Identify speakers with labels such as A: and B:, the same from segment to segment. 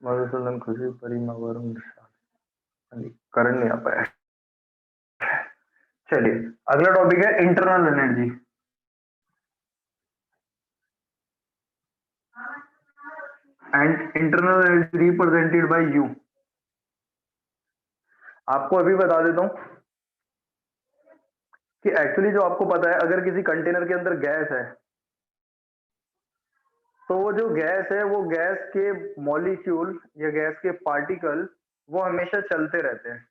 A: मधुसूदन, खुशी, परिमा, वरुण, करण नहीं आ पाया। चलिए, अगला टॉपिक है internal energy. And internal energy represented by you. आपको अभी बता देता हूं कि एक्चुअली जो आपको पता है, अगर किसी कंटेनर के अंदर गैस है, तो वो जो गैस है, वो गैस के मॉलिक्यूल या गैस के पार्टिकल वो हमेशा चलते रहते हैं।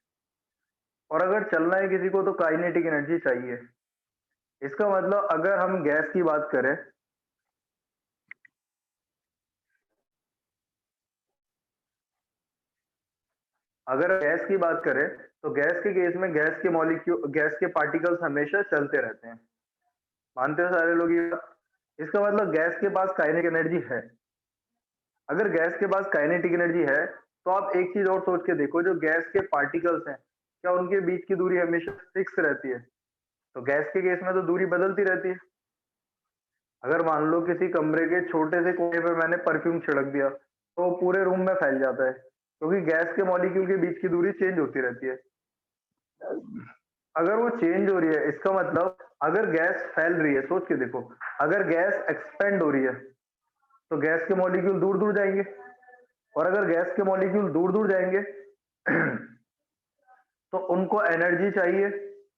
A: और अगर चलना है किसी को तो काइनेटिक एनर्जी चाहिए। इसका मतलब अगर हम गैस की बात करें, अगर गैस की बात करें तो गैस के केस में गैस के मॉलिक्यूल, गैस के पार्टिकल्स हमेशा चलते रहते हैं। मानते हो सारे लोग ये बात? इसका मतलब गैस के पास काइनेटिक एनर्जी है। अगर गैस के पास काइनेटिक एनर्जी है तो आप एक चीज और सोच के देखो, जो गैस के पार्टिकल्स हैं, क्या उनके बीच की दूरी हमेशा फिक्स रहती है? तो गैस के केस में तो दूरी बदलती रहती है। अगर मान लो किसी कमरे के छोटे से कोने पे मैंने परफ्यूम छिड़क दिया तो पूरे रूम में फैल जाता है, क्योंकि गैस के मॉलिक्यूल के बीच की दूरी चेंज होती रहती है। अगर वो चेंज हो रही है, इसका मतलब अगर गैस फैल रही है, सोच के देखो, अगर गैस एक्सपेंड हो रही है तो गैस के मॉलिक्यूल दूर दूर जाएंगे, और अगर गैस के मॉलिक्यूल दूर दूर जाएंगे तो उनको एनर्जी चाहिए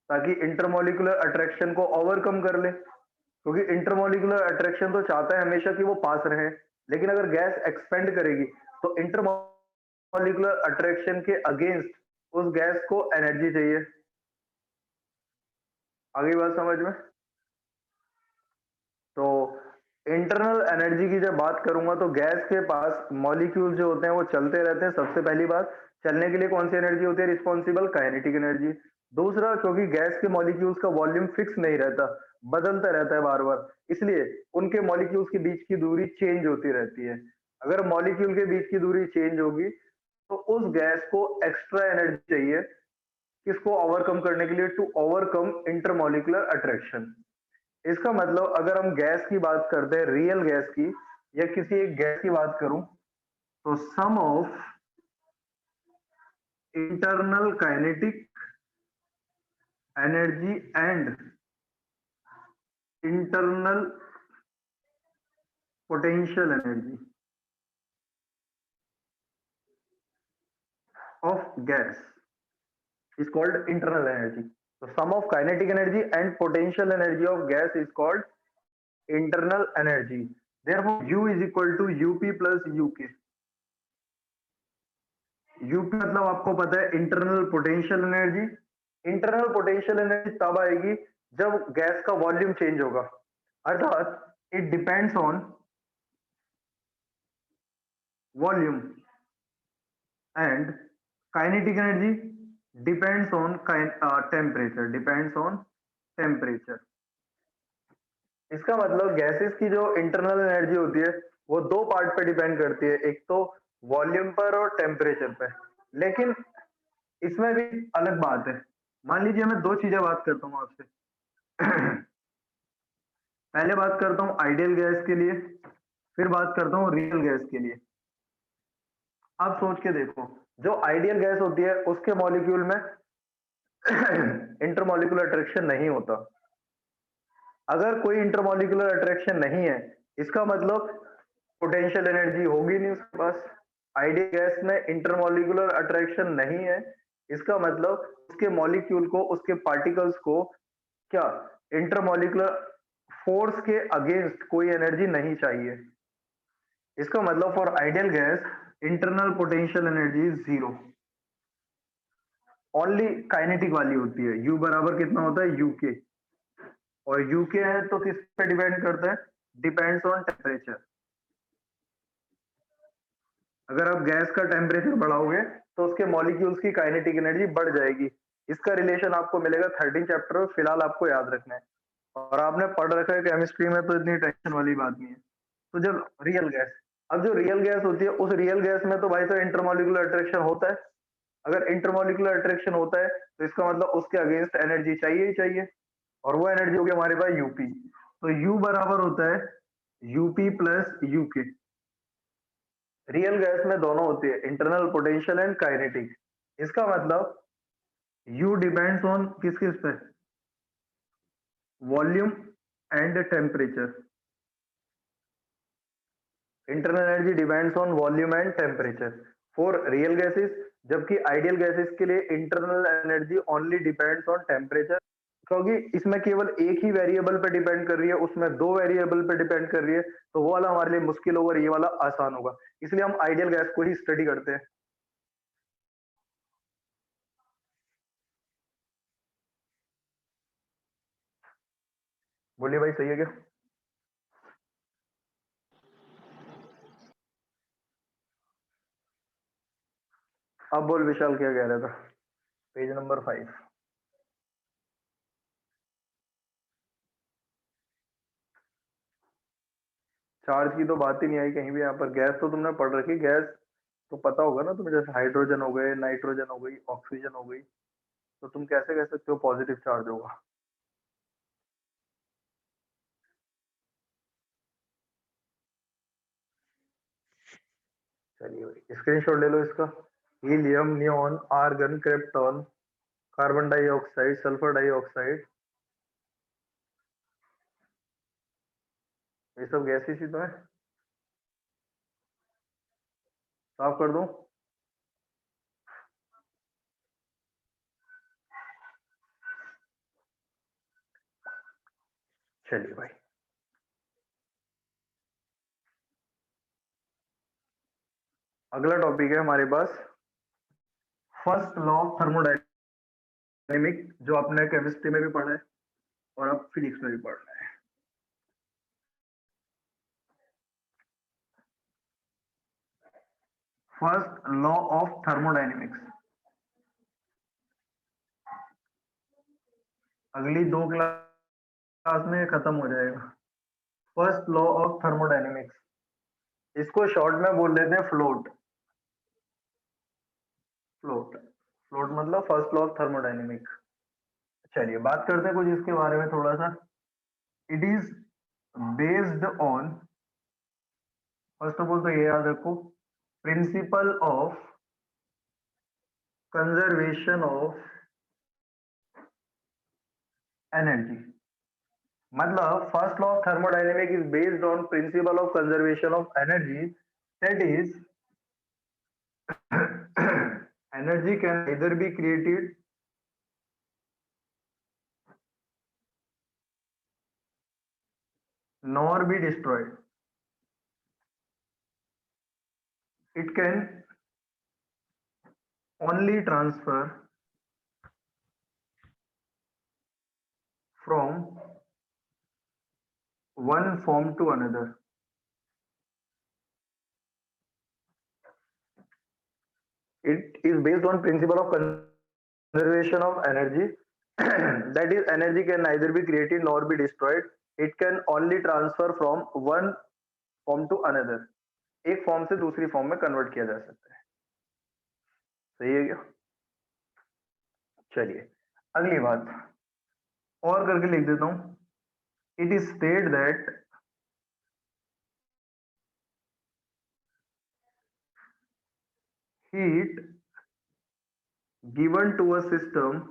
A: ताकि इंटरमॉलिक्यूलर अट्रैक्शन को ओवरकम कर ले, क्योंकि इंटरमॉलिक्यूलर अट्रैक्शन तो चाहता है हमेशा कि वो पास रहे। लेकिन अगर गैस एक्सपेंड करेगी तो इंटरमॉलिक्यूलर अट्रैक्शन के अगेंस्ट उस गैस को एनर्जी चाहिए। आगे बात समझ में? तो इंटरनल एनर्जी की जब बात करूंगा तो गैस के पास मॉलिक्यूल जो होते हैं वो चलते रहते हैं। सबसे पहली बात, चलने के लिए कौन सी एनर्जी होती है रिस्पॉन्सिबल? Kinetic energy. दूसरा, क्योंकि गैस के मॉलिक्यूल्स का वॉल्यूम फिक्स नहीं रहता, बदलता रहता है बार बार, इसलिए उनके मॉलिक्यूल्स के बीच की दूरी चेंज होती रहती है। अगर मॉलिक्यूल के बीच की दूरी चेंज होगी तो उस गैस को एक्स्ट्रा एनर्जी चाहिए, किसको ओवरकम करने के लिए? To overcome intermolecular attraction. इसका मतलब अगर हम गैस की बात करते हैं, रियल गैस की, या किसी एक गैस की बात करूं, तो sum of internal kinetic energy and internal potential energy of gas is called internal energy. So sum of kinetic energy and potential energy of gas is called internal energy. Therefore, U is equal to UP plus UK. UP मतलब आपको पता है internal potential energy. Internal potential energy तब आएगी जब gas का volume change होगा, अर्थात it depends on volume, and kinetic energy depends on temperature, depends on temperature. इसका मतलब गैसेस की जो इंटरनल एनर्जी होती है वो दो पार्ट पे डिपेंड करती है, एक तो वॉल्यूम पर और टेम्परेचर पे। लेकिन इसमें भी अलग बात है। मान लीजिए मैं दो चीजें बात करता हूँ आपसे। पहले बात करता हूँ आइडियल गैस के लिए, फिर बात करता हूँ रियल गैस के लिए। आप सोच के देखो, जो आइडियल गैस होती है उसके मॉलिक्यूल में इंटरमॉलिक्यूलर अट्रैक्शन नहीं होता। अगर कोई इंटरमॉलिक्यूलर अट्रैक्शन नहीं है, इसका मतलब पोटेंशियल एनर्जी होगी नहीं उसके पास। आइडियल गैस में इंटरमॉलिक्यूलर अट्रैक्शन नहीं है, इसका मतलब उसके मॉलिक्यूल को, उसके पार्टिकल्स को क्या, इंटरमॉलिक्यूलर फोर्स के अगेंस्ट कोई एनर्जी नहीं चाहिए। इसका मतलब for ideal gas internal potential energy is zero, only kinetic वाली होती है। यू बराबर कितना होता है? यूके। और यूके है तो किस पे डिपेंड करता है? Depends on temperature. अगर आप गैस का टेम्परेचर बढ़ाओगे तो उसके मॉलिक्यूल्स की काइनेटिक एनर्जी बढ़ जाएगी। इसका रिलेशन आपको मिलेगा 13 चैप्टर में, फिलहाल आपको याद रखना है, और आपने पढ़ रखा है केमिस्ट्री में, तो इतनी टेंशन वाली बात नहीं है। तो जब रियल गैस, अब जो रियल गैस होती है, उस रियल गैस में तो भाई साहब इंटरमॉलिक्यूलर अट्रैक्शन होता है। अगर इंटरमॉलिक्यूलर अट्रैक्शन होता है तो इसका मतलब उसके अगेंस्ट एनर्जी चाहिए ही चाहिए, और वो एनर्जी होगी हमारे पास यूपी। तो यू बराबर होता है UP plus UK. Real gas में दोनों होती है, इंटरनल पोटेंशियल एंड काइनेटिक। इसका मतलब यू डिपेंड्स ऑन किस किस पे, volume and temperature. Internal energy depends on volume and temperature for real gases, जबकि आइडियल गैसेस के लिए internal energy only depends on temperature, क्योंकि इसमें केवल एक ही वेरिएबल पे डिपेंड कर रही है, उसमें दो वेरिएबल पे डिपेंड कर रही है, तो वो वाला हमारे लिए मुश्किल होगा, ये वाला आसान होगा, इसलिए हम आइडियल गैस को ही स्टडी करते हैं। बोलिए भाई, सही है क्या? अब बोल विशाल, क्या कह रहा था? Page number 5। चार्ज की तो बात ही नहीं आई कहीं भी यहाँ पर। गैस तो तुमने पढ़ रखी, गैस तो पता होगा ना तुम्हें, जैसे हाइड्रोजन हो गए, नाइट्रोजन हो गई, ऑक्सीजन हो गई, तो तुम कैसे कह सकते हो पॉजिटिव चार्ज होगा? चलिए भाई, स्क्रीनशॉट ले लो इसका। Helium, neon, argon, krypton, carbon dioxide, sulphur dioxide, ये सब गैसेस ही तो है। साफ कर दूं? चलिए भाई, अगला टॉपिक है हमारे पास फर्स्ट लॉ ऑफ थर्मोडायनेमिक, जो आपने केमिस्ट्री में भी पढ़ा है और अब फिजिक्स में भी पढ़ना है। फर्स्ट लॉ ऑफ थर्मोडायनेमिक्स अगली दो क्लास में खत्म हो जाएगा। फर्स्ट लॉ ऑफ थर्मोडायनेमिक्स, इसको शॉर्ट में बोल देते हैं फ्लोट। फ्लोट, फ्लोट मतलब फर्स्ट लॉ ऑफ थर्मोडायनेमिक। चलिए बात करते हैं कुछ इसके बारे में थोड़ा सा। It is based on, first of all तो ये याद रखो, principle of conservation of energy. मतलब first law of thermodynamic is based on principle of conservation of energy, that is energy can either be created nor be destroyed. It can only transfer from one form to another. It is based on principle of conservation of energy. That is, energy can neither be created nor be destroyed. It can only transfer from one form to another. एक form से दूसरी form में convert किया जा सकता है। सही है क्या? चलिए अगली बात और करके लिख देता हूं। It is state that heat given to a system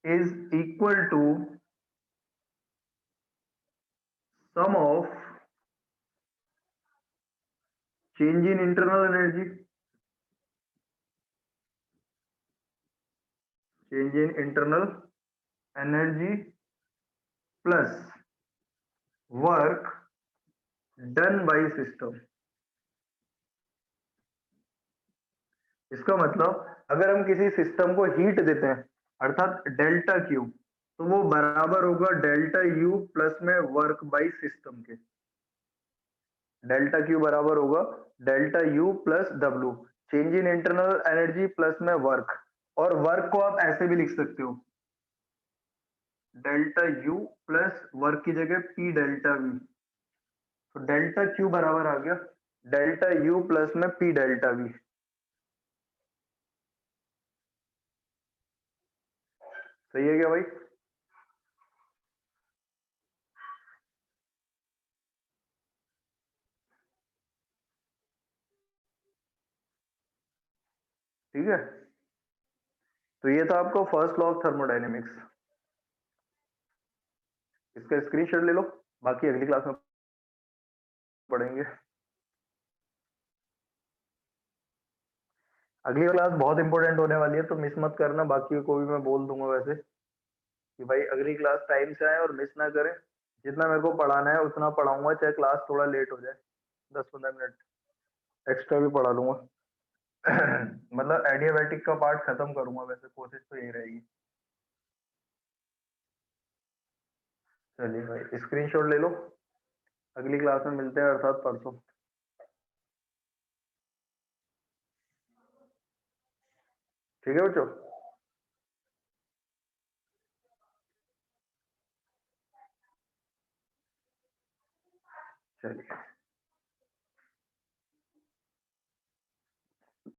A: is equal to sum of change in internal energy, change in internal energy plus work done by system। इसका मतलब अगर हम किसी सिस्टम को हीट देते हैं अर्थात डेल्टा क्यू, तो वो बराबर होगा डेल्टा यू प्लस में वर्क बाई सिस्टम के। डेल्टा क्यू बराबर होगा delta U plus W, change in internal energy plus में वर्क। और वर्क को आप ऐसे भी लिख सकते हो, डेल्टा यू प्लस वर्क की जगह पी डेल्टा वी। तो डेल्टा क्यू बराबर आ गया डेल्टा यू प्लस में पी डेल्टा वी। सही है क्या भाई? ठीक है, तो ये था आपका फर्स्ट लॉ ऑफ थर्मोडायनेमिक्स। इसका स्क्रीनशॉट ले लो, बाकी अगली क्लास में पढ़ेंगे। अगली क्लास बहुत इंपॉर्टेंट होने वाली है, तो मिस मत करना। बाकी को भी मैं बोल दूंगा वैसे कि भाई अगली क्लास टाइम से आए और मिस ना करें। जितना मेरे को पढ़ाना है उतना पढ़ाऊंगा, चाहे क्लास थोड़ा लेट हो जाए, 10-15 मिनट एक्स्ट्रा भी पढ़ा लूंगा। मतलब एडियाबैटिक का पार्ट खत्म करूंगा, वैसे कोशिश तो यही रहेगी। चलिए भाई स्क्रीनशॉट ले लो, अगली क्लास में मिलते हैं, अर्थात परसों। ठीक है बच्चों। चलिए।